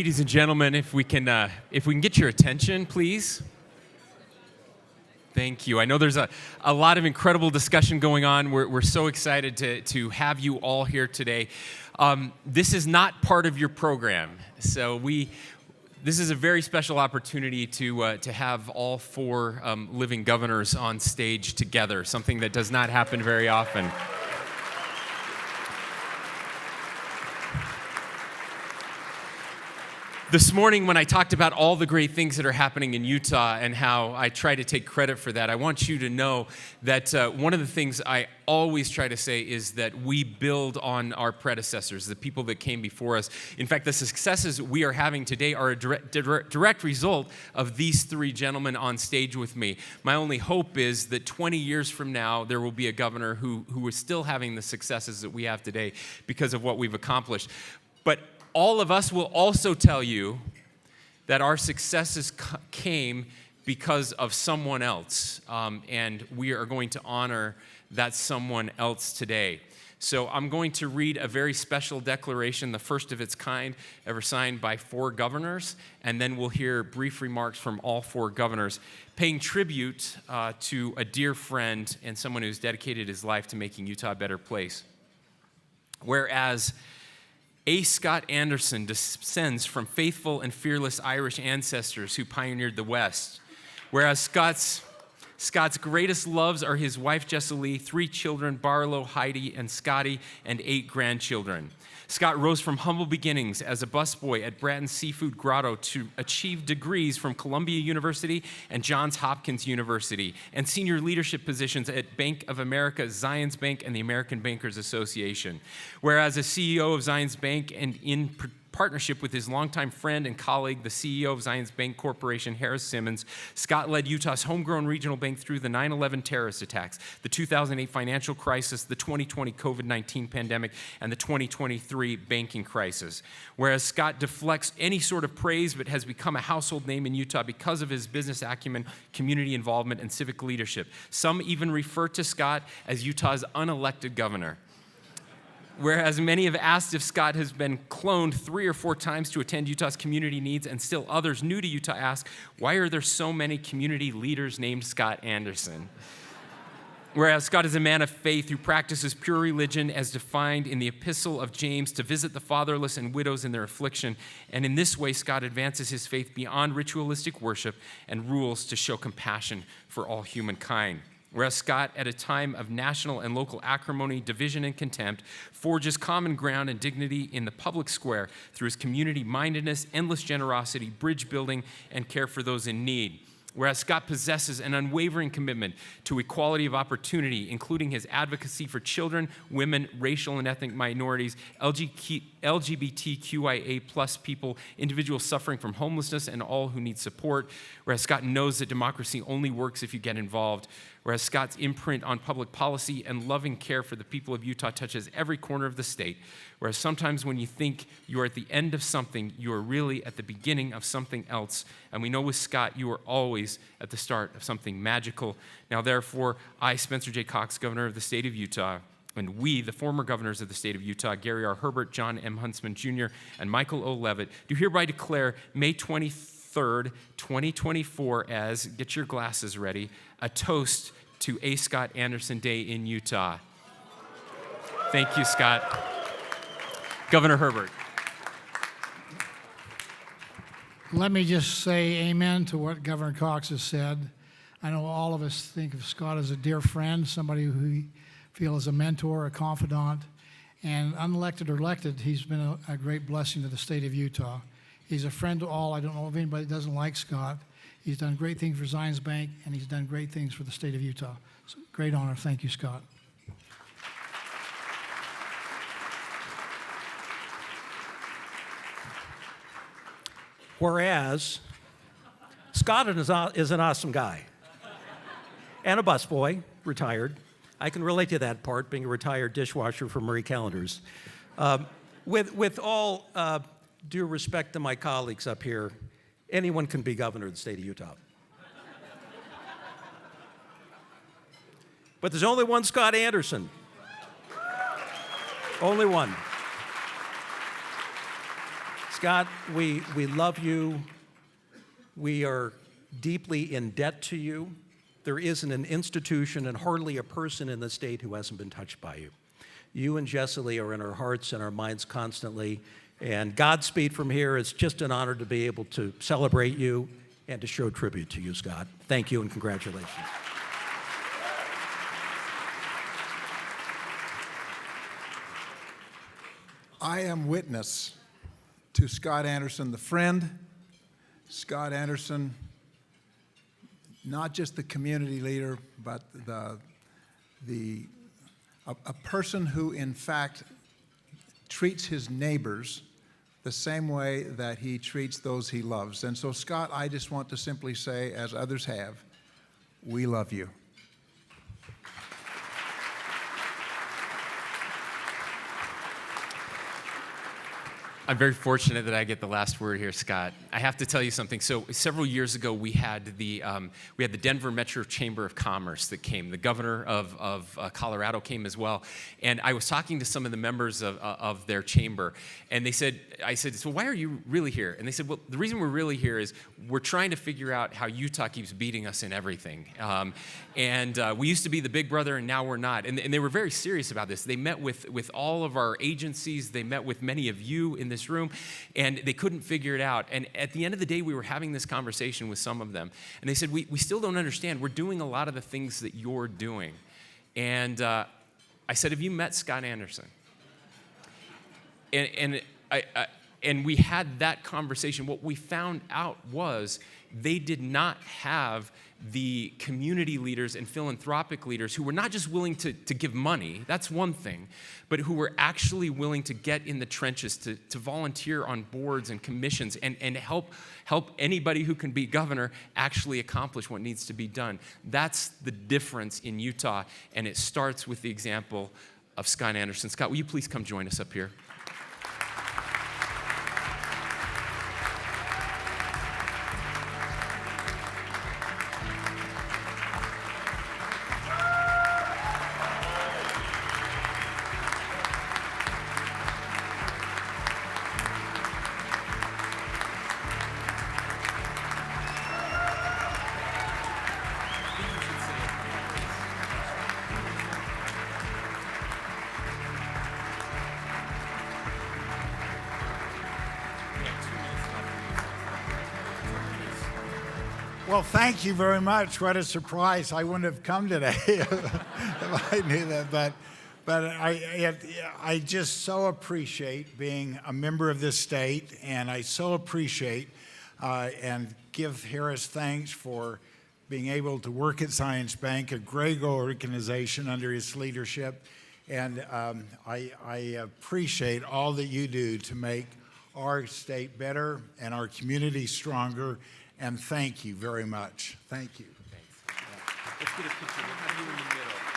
Ladies and gentlemen, if we can get your attention, please. Thank you. I know there's a lot of incredible discussion going on. We're so excited to have you all here today. This is not part of your program, so this is a very special opportunity to have all four living governors on stage together, something that does not happen very often. This morning, when I talked about all the great things that are happening in Utah and how I try to take credit for that, I want you to know that one of the things I always try to say is that we build on our predecessors, the people that came before us. In fact, the successes we are having today are a direct result of these three gentlemen on stage with me. My only hope is that 20 years from now, there will be a governor who is still having the successes that we have today because of what we've accomplished. But all of us will also tell you that our successes came because of someone else, and we are going to honor that someone else today. So I'm going to read a very special declaration, the first of its kind ever signed by four governors, and then we'll hear brief remarks from all four governors, paying tribute to a dear friend and someone who's dedicated his life to making Utah a better place. Whereas A. Scott Anderson descends from faithful and fearless Irish ancestors who pioneered the West. Whereas Scott's greatest loves are his wife, Jessica, 3 children, Barlow, Heidi, and Scotty, and 8 grandchildren. Scott rose from humble beginnings as a busboy at Bratton Seafood Grotto to achieve degrees from Columbia University and Johns Hopkins University, and senior leadership positions at Bank of America, Zions Bank, and the American Bankers Association. Whereas as CEO of Zions Bank and in partnership with his longtime friend and colleague, the CEO of Zions Bank Corporation, Harris Simmons, Scott led Utah's homegrown regional bank through the 9/11 terrorist attacks, the 2008 financial crisis, the 2020 COVID-19 pandemic, and the 2023 banking crisis. Whereas Scott deflects any sort of praise but has become a household name in Utah because of his business acumen, community involvement, and civic leadership. Some even refer to Scott as Utah's unelected governor. Whereas many have asked if Scott has been cloned 3 or 4 times to attend Utah's community needs, and still others new to Utah ask, why are there so many community leaders named Scott Anderson? Whereas Scott is a man of faith who practices pure religion as defined in the Epistle of James to visit the fatherless and widows in their affliction, and in this way Scott advances his faith beyond ritualistic worship and rules to show compassion for all humankind. Whereas Scott, at a time of national and local acrimony, division, and contempt, forges common ground and dignity in the public square through his community-mindedness, endless generosity, bridge building, and care for those in need. Whereas Scott possesses an unwavering commitment to equality of opportunity, including his advocacy for children, women, racial and ethnic minorities, LGBTQIA plus people, individuals suffering from homelessness, and all who need support. Whereas Scott knows that democracy only works if you get involved. Whereas Scott's imprint on public policy and loving care for the people of Utah touches every corner of the state. Whereas sometimes when you think you are at the end of something, you are really at the beginning of something else. And we know with Scott, you are always at the start of something magical. Now, therefore, I, Spencer J. Cox, governor of the state of Utah, and we, the former governors of the state of Utah, Gary R. Herbert, Jon M. Huntsman Jr., and Michael O. Leavitt, do hereby declare May 23rd, 2024 as, get your glasses ready, a toast to A. Scott Anderson Day in Utah. Thank you, Scott. Governor Herbert. Let me just say amen to what Governor Cox has said. I know all of us think of Scott as a dear friend, somebody who we feel is a mentor, a confidant, and unelected or elected, he's been a great blessing to the state of Utah. He's a friend to all. I don't know of anybody that doesn't like Scott. He's done great things for Zions Bank, and he's done great things for the state of Utah. So, great honor. Thank you, Scott. Whereas Scott is an awesome guy and a busboy, retired. I can relate to that part, being a retired dishwasher for Murray Calendars. With all due respect to my colleagues up here, anyone can be governor of the state of Utah. But there's only one Scott Anderson. Only one. Scott, we love you. We are deeply in debt to you. There isn't an institution and hardly a person in the state who hasn't been touched by you. You and Jesse Lee are in our hearts and our minds constantly. And Godspeed from here. It's just an honor to be able to celebrate you and to show tribute to you, Scott. Thank you and congratulations. I am witness to Scott Anderson, the friend, Scott Anderson, not just the community leader, but a person who, in fact, treats his neighbors the same way that he treats those he loves. And so, Scott, I just want to simply say, as others have, we love you. I'm very fortunate that I get the last word here, Scott. I have to tell you something. So several years ago, we had the Denver Metro Chamber of Commerce that came. The governor of Colorado came as well. And I was talking to some of the members of their chamber, and I said, so why are you really here? And they said, well, the reason we're really here is we're trying to figure out how Utah keeps beating us in everything. We used to be the big brother, and now we're not. And they were very serious about this. They met with all of our agencies. They met with many of you in this room, and they couldn't figure it out. And at the end of the day, we were having this conversation with some of them, and they said, we still don't understand. We're doing a lot of the things that you're doing. And I said, have you met Scott Anderson? And we had that conversation. What we found out was they did not have the community leaders and philanthropic leaders who were not just willing to give money, that's one thing, but who were actually willing to get in the trenches, to volunteer on boards and commissions and help anybody who can be governor actually accomplish what needs to be done. That's the difference in Utah, and it starts with the example of Scott Anderson. Scott, will you please come join us up here? Well, thank you very much. What a surprise. I wouldn't have come today if I knew that. But I just so appreciate being a member of this state, and I so appreciate and give Harris thanks for being able to work at Science Bank, a great organization under his leadership. And I appreciate all that you do to make our state better and our community stronger. And thank you very much. Thank you. Thanks. Yeah. Let's get a picture. We'll have you in the middle.